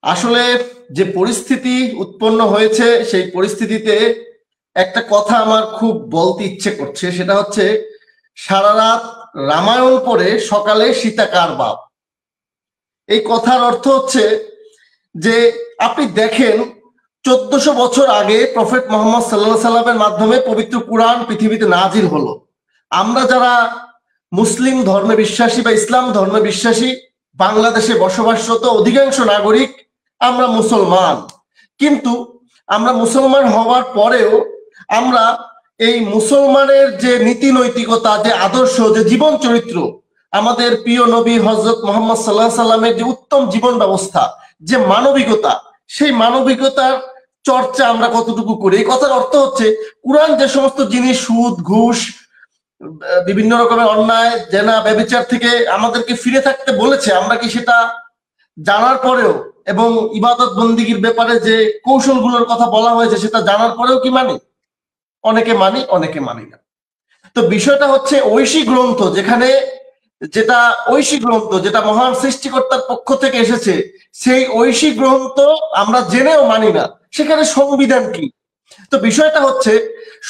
আসলে যে পরিস্থিতি উৎপন্ন হয়েছে সেই পরিস্থিতিতে একটা কথা আমার খুব বলতে ইচ্ছে করছে, সেটা হচ্ছে সারা রাত রামায়ণ পড়ে সকালে সীতা কার বাপ। এই কথার অর্থ হচ্ছে যে আপনি দেখেন 1400 বছর আগে প্রফেট মোহাম্মদ সাল্লাল্লাহু সাল্লামের মাধ্যমে পবিত্র কুরআন পৃথিবীতে নাজিল হলো। আমরা যারা মুসলিম ধর্মে বিশ্বাসী বা ইসলাম ধর্মে বিশ্বাসী, বাংলাদেশে বসবাসরত অধিকাংশ নাগরিক আমরা মুসলমান। কিন্তু আমরা মুসলমান হওয়ার পরেও আমরা এই মুসলমানের যে নীতি নৈতিকতা, যে আদর্শ, যে জীবন চরিত্র, আমাদের প্রিয় নবী হযরত মুহাম্মদ সাল্লাল্লাহু আলাইহি সাল্লামের যে উত্তম জীবন ব্যবস্থা, যে মানবিকতা, সেই মানবিকতার চর্চা আমরা কতটুকু করি। এই কথার অর্থ হচ্ছে কুরআন যে সমস্ত জিনিস, সুদ, ঘুষ, বিভিন্ন রকমের অন্যায়, জেনা, ব্যভিচার থেকে আমাদেরকে ফিরে থাকতে বলেছে, আমরা কি সেটা জানার পরেও এবং ইবাদত বন্দিগির ব্যাপারে যে কৌশলগুলোর কথা বলা হয়েছে সেটা জানার পরেও কি মানি? অনেকে মানি, অনেকে মানি না। তো বিষয়টা হচ্ছে ঐশী গ্রন্থ, ঐশী গ্রন্থ যেটা মহান সৃষ্টিকর্তার পক্ষ থেকে এসেছে, সেই ঐশী গ্রন্থ আমরা জেনেও মানি না। সেখানে সংবিধান কি? তো বিষয়টা হচ্ছে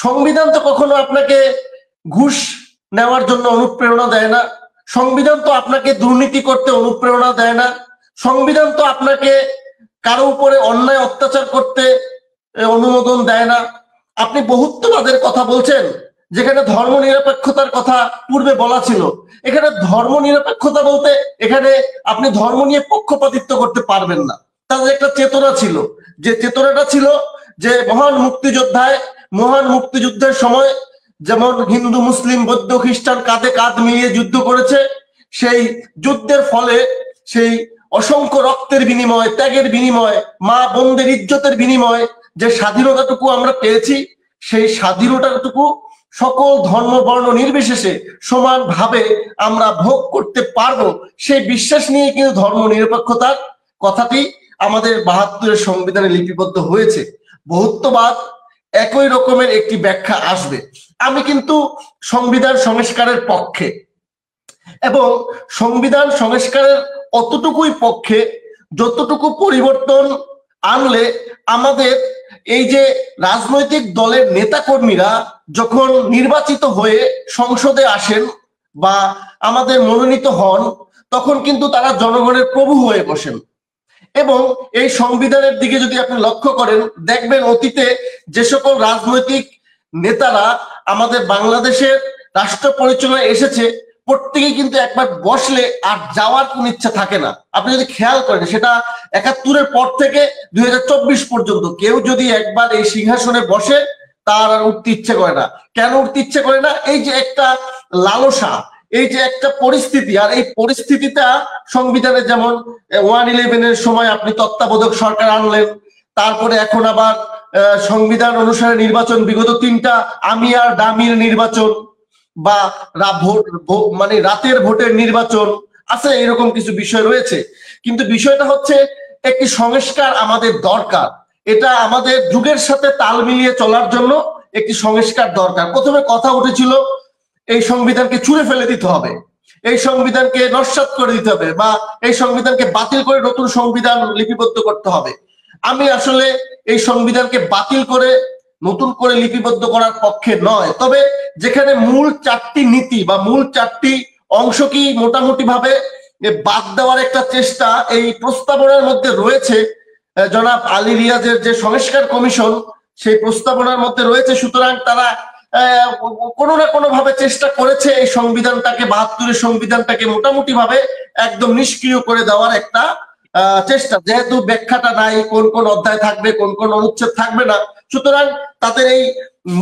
সংবিধান তো কখনো আপনাকে ঘুষ নেওয়ার জন্য অনুপ্রেরণা দেয় না। সংবিধান তো আপনাকে দুর্নীতি করতে অনুপ্রেরণা দেয় না। সংবিধান তো আপনাকে কারো উপরে অন্যায় অত্যাচার করতে অনুমোদন দেয় না। আপনি বহুত্ববাদের কথা বলছেন, যেখানে ধর্ম নিরপেক্ষতার কথা পূর্বে বলা ছিল। এখানে ধর্ম নিরপেক্ষতা বলতে এখানে আপনি ধর্ম নিয়ে পক্ষপাতিত্ব করতে পারবেন না। তাদের একটা চেতনা ছিল, যে চেতনাটা ছিল যে মহান মুক্তিযুদ্ধের সময় যেমন হিন্দু, মুসলিম, বৌদ্ধ, খ্রিস্টান কাঁধে কাঁধ মিলিয়ে যুদ্ধ করেছে, সেই যুদ্ধের ফলে সেই অসংখ্য রক্তের বিনিময়, ত্যাগের বিনিময়, মা বোনদের ইজ্জতের বিনিময় যে স্বাধীনতাটুকু আমরা পেয়েছি, সেই স্বাধীনতাটুকু সকল ধর্ম বর্ণ নির্বিশেষে সমানভাবে আমরা ভোগ করতে পারবো, সেই বিশ্বাস নিয়ে কিন্তু ধর্ম নিরপেক্ষতার কথাটি আমাদের 72-এর সংবিধানে লিপিবদ্ধ হয়েছে। বহুত্ববাদ একই রকমের একটি ব্যাখ্যা আসবে। আমি কিন্তু সংবিধান সংস্কারের পক্ষে, এবং সংবিধান সংস্কারের অতটুকুই পক্ষে যতটুকু পরিবর্তন আনলে আমাদের এই যে রাজনৈতিক দলের নেতাকর্মীরা যখন নির্বাচিত হয়ে সংসদে আসেন বা আমাদের মনোনীত হন, তখন কিন্তু তারা জনগণের প্রভু হয়ে বসেন। এবং এই সংবিধানের দিকে যদি আপনি লক্ষ্য করেন, দেখবেন অতীতে যে সকল রাজনৈতিক নেতারা আমাদের বাংলাদেশের রাষ্ট্র পরিচালনায় এসেছে, প্রত্যেকেই কিন্তু একবার বসলে আর যাওয়ার কোন ইচ্ছা থাকে না। আপনি যদি খেয়াল করেন, সেটা 71-এর পর থেকে 2024 পর্যন্ত কেউ যদি একবার এই সিংহাসনে বসে, তার আর উঠতে ইচ্ছে করে না। কেন উঠতে ইচ্ছে করে না? এই যে একটা লালসা, এই যে একটা পরিস্থিতি, আর এই পরিস্থিতিটা সংবিধানে যেমন 111-এর সময় আপনি তত্ত্বাবধায়ক সরকার আনলেন, তারপরে এখন আবার সংবিধান অনুসারে নির্বাচন, বিগত 3টা আমি আর ডামির নির্বাচন বা মানে রাতের ভোটের নির্বাচন আছে, এরকম কিছু বিষয় রয়েছে। কিন্তু বিষয়টা হচ্ছে একটি সংস্কার আমাদের দরকার। এটা আমাদের যুগের সাথে তাল মিলিয়ে চলার জন্য একটি সংস্কার দরকার। প্রথমে কথা উঠেছিল এই সংবিধানকে ছুঁড়ে ফেলে দিতে হবে, এই সংবিধানকে নস্যাৎ করে দিতে হবে, বা এই সংবিধানকে বাতিল করে নতুন সংবিধান লিপিবদ্ধ করতে হবে। আমি আসলে এই সংবিধানকে বাতিল করে নতুন করে লিপিবদ্ধ করার পক্ষে নয়। তবে যেখানে মূল 4টি নীতি বা মূল 4টি অংশ কি মোটামুটি ভাবে বাদ দেওয়ার একটা চেষ্টা এই প্রস্তাবনার মধ্যে রয়েছে, জনাব আলী রিয়াজের যে সংস্কার কমিশন, সেই প্রস্তাবনার মধ্যে রয়েছে। সুতরাং তারা কোনো না কোনো ভাবে চেষ্টা করেছে এই সংবিধানটাকে, 72-এর সংবিধানটাকে মোটামুটি ভাবে একদম নিষ্ক্রিয় করে দেওয়ার একটা চেষ্টা। যেহেতু ব্যাখ্যাটা নাই, কোন কোন অধ্যায় থাকবে, কোন কোন অনুচ্ছেদ থাকবে না, সুতরাং তাদের এই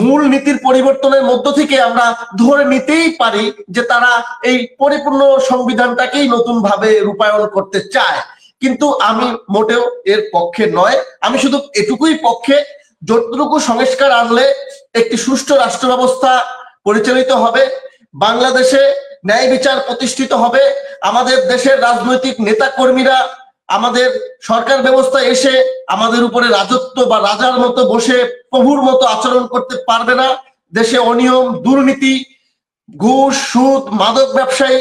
মূল নীতির পরিবর্তনের মধ্য থেকে আমরা ধরে নিতেই পারি যে তারা এই পরিপূর্ণ সংবিধানটাকেই নতুন ভাবে রূপায়ণ করতে চায়। কিন্তু আমি মোটেও এর পক্ষে নয়। আমি শুধু এটুকুই পক্ষে, যতটুকু সংস্কার আনলে একটি সুষ্ঠু রাষ্ট্র ব্যবস্থা পরিচালিত হবে, বাংলাদেশে ন্যায় বিচার প্রতিষ্ঠিত হবে, আমাদের দেশের রাজনৈতিক নেতা কর্মীরা আমাদের সরকার ব্যবস্থা এসে আমাদের উপরে রাজত্ব বা রাজার মতো বসে প্রভুর মতো আচরণ করতে পারবে না। দেশে অনিয়ম, দুর্নীতি, ঘুষ, সুদ, মাদক ব্যবসায়ী,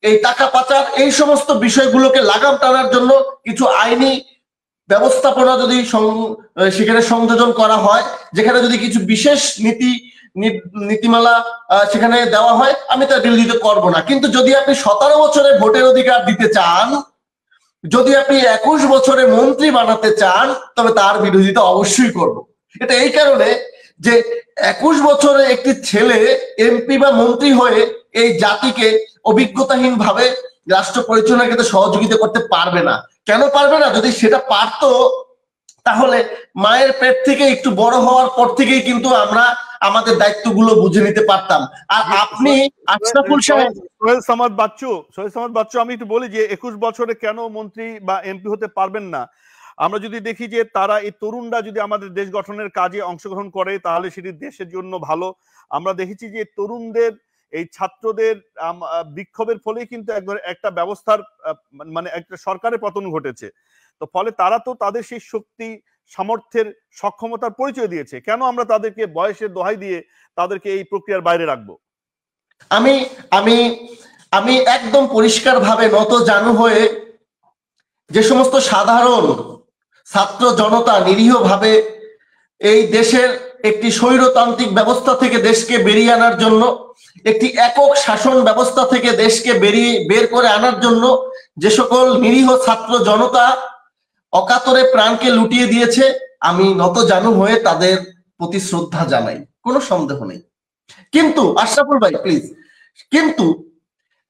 এই টাকা পাচার, এই সমস্ত বিষয়গুলোকে লাগাম টানার জন্য কিছু আইনি ব্যবস্থাপনা যদি সেখানে সংযোজন করা হয়, যেখানে যদি কিছু বিশেষ নীতিমালা সেখানে দেওয়া হয়, আমি তার বিরোধিতা করব না। কিন্তু যদি আপনি 17 বছরে ভোটের অধিকার দিতে চান, যদি আপনি 21 বছরে মন্ত্রী বানাতে চান, তবে তার বিরোধিতা অবশ্যই করব। এটা এই কারণে যে 21 বছরে একটি ছেলে এমপি বা মন্ত্রী হয়ে এই জাতিকে অভিজ্ঞতাহীন ভাবে রাষ্ট্র পরিচালনার ক্ষেত্রে সহযোগিতা করতে পারবে না। কেন পারবে না? যদি সেটা পারতো তাহলে মায়ের পেট থেকে একটু বড় হওয়ার পর থেকেই কিন্তু আমরা আমাদের দায়িত্বগুলো বুঝে নিতে পারতাম। আর আপনি আশরাফুল সাহেব, সোহেল সামাদ বাচ্চু, আমি একটু বলি যে 21 বছরে কেন মন্ত্রী বা এমপি হতে পারবেন না। আমরা যদি দেখি যে তারা এই তরুণরা যদি আমাদের দেশ গঠনের কাজে অংশগ্রহণ করে তাহলে সেটি দেশের জন্য ভালো। আমরা দেখেছি যে তরুণদের, এই ছাত্রদের বিক্ষোভের ফলেই কিন্তু একটা ব্যবস্থার মানে একটা সরকারের পতন ঘটেছে। তো ফলে তারা তো তাদের সেই শক্তি, সামর্থ্যের, সক্ষমতার পরিচয় দিয়েছে। কেন আমরা তাদেরকে বয়সের দোহাই দিয়ে তাদেরকে এই প্রক্রিয়ার বাইরে রাখবো? আমি আমি আমি একদম পরিষ্কার ভাবে নত জানু হয়ে যে সমস্ত সাধারণ ছাত্র জনতা নিরীহ ভাবে এই দেশের একটি স্বৈরতান্ত্রিক ব্যবস্থা থেকে দেশকে বেরিয়ে আনার জন্য, একটি একক শাসন ব্যবস্থা থেকে দেশকে বের করে আনার জন্য যে সকল নিরীহ ছাত্র জনতা অকাতরে প্রাণকে লুটিয়ে দিয়েছে, আমি নত জানু হয়ে তাদের প্রতি শ্রদ্ধা জানাই, কোনো সন্দেহ নেই। কিন্তু আশরাফুল ভাই প্লিজ, কিন্তু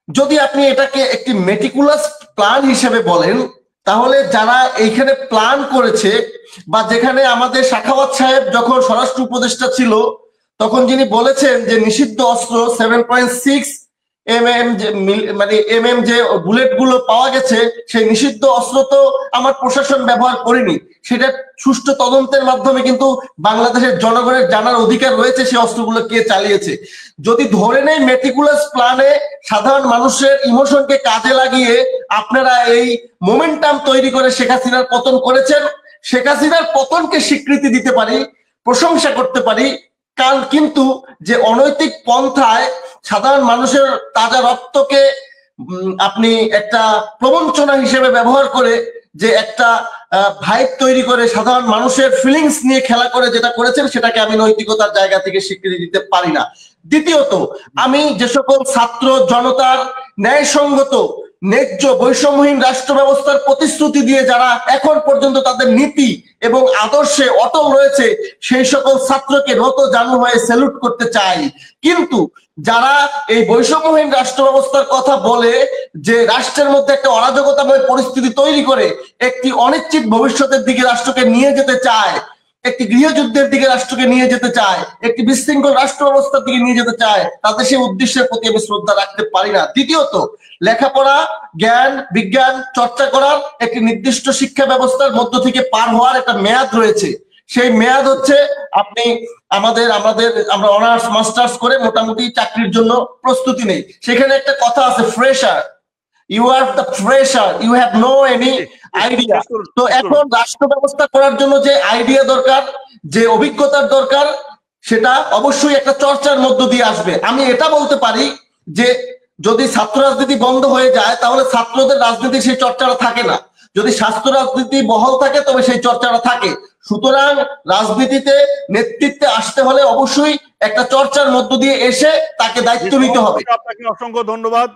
যদি আপনি এটাকে একটি মেটিকুলাস প্ল্যান হিসেবে বলেন, তাহলে যারা এইখানে প্ল্যান করেছে, বা যেখানে আমাদের সাখাওয়াত সাহেব যখন স্বরাষ্ট্র উপদেষ্টা ছিল তখন যিনি বলেছেন যে নিষিদ্ধ অস্ত্র 7.6 mm যে বুলেট গুলো পাওয়া গেছে, সেই নিষিদ্ধ অস্ত্র তো আমার প্রশাসন ব্যবহার করেনি, সেটা সুষ্ঠু তদন্তের মাধ্যমে কিন্তু বাংলাদেশের জনগণের জানার অধিকার রয়েছে সেই অস্ত্রগুলো কে চালিয়েছে। যদি ধরে নেই মেটিকুলাস প্ল্যানে সাধারণ মানুষের ইমোশনকে কাজে লাগিয়ে আপনারা এই মোমেন্টাম তৈরি করে শেখ হাসিনার পতন করেছেন, শেখ হাসিনার পতনকে স্বীকৃতি দিতে পারি, প্রশংসা করতে পারি, কিন্তু যে অনৈতিক পন্থায় সাধারণ মানুষের তাজা রক্তকে আপনি একটা প্রবঞ্চনা হিসেবে ব্যবহার করে যে একটা ভাইব তৈরি করে সাধারণ মানুষের ফিলিংস নিয়ে খেলা করে যেটা করেছেন, সেটাকে আমি নৈতিকতার জায়গা থেকে স্বীকৃতি দিতে পারি না। দ্বিতীয়ত, আমি যে সকল ছাত্র জনতার ন্যায়সঙ্গত ন্যায্য বৈষম্যহীন রাষ্ট্র ব্যবস্থার প্রতিশ্রুতি দিয়ে যারা এখন পর্যন্ত তাদের নীতি এবং আদর্শে অটল রয়েছে, সেই সকল ছাত্রকে নত জানু হয়ে স্যালুট করতে চাই। কিন্তু যারা এই বৈষম্যহীন রাষ্ট্র ব্যবস্থার কথা বলে, যে রাষ্ট্রের মধ্যে একটা অরাজকতাময় পরিস্থিতি তৈরি করে একটি অনিশ্চিত ভবিষ্যতের দিকে রাষ্ট্রকে নিয়ে যেতে চায়, একটি গৃহযুদ্ধের দিকে রাষ্ট্রকে নিয়ে যেতে চায়, একটি বিশৃঙ্খল রাষ্ট্র ব্যবস্থার দিকে নিয়ে যেতে চায়, তাদের সেই উদ্দেশ্যের প্রতি আমি শ্রদ্ধা রাখতে পারি না। দ্বিতীয়ত, লেখাপড়া, জ্ঞান বিজ্ঞান চর্চা করার একটি নির্দিষ্ট শিক্ষা ব্যবস্থার মধ্য থেকে পার হওয়ার একটা মেয়াদ রয়েছে। সেই মেয়াদ হচ্ছে আমরা অনার্স মাস্টার্স করে মোটামুটি চাকরির জন্য প্রস্তুতি নেই, সেখানে একটা কথা আছে, fresher, you are the fresher, you have no any idea. তো এখন রাষ্ট্র ব্যবস্থা করার জন্য যে আইডিয়া দরকার, যে অভিজ্ঞতার দরকার, সেটা অবশ্যই একটা চর্চার মধ্য দিয়ে আসবে। আমি এটা বলতে পারি যে যদি ছাত্র রাজনীতি বন্ধ হয়ে যায় তাহলে ছাত্রদের রাজনীতির সেই চর্চাটা থাকে না, যদি স্বাস্থ্য রাজনীতি বহাল থাকে তবে সেই চর্চাটা থাকে। সুতরাং রাজনীতিতে নেতৃত্বে আসতে হলে অবশ্যই একটা চর্চার মধ্য দিয়ে এসে তাকে দায়িত্ব নিতে হবে। আপনাকে অসংখ্য ধন্যবাদ।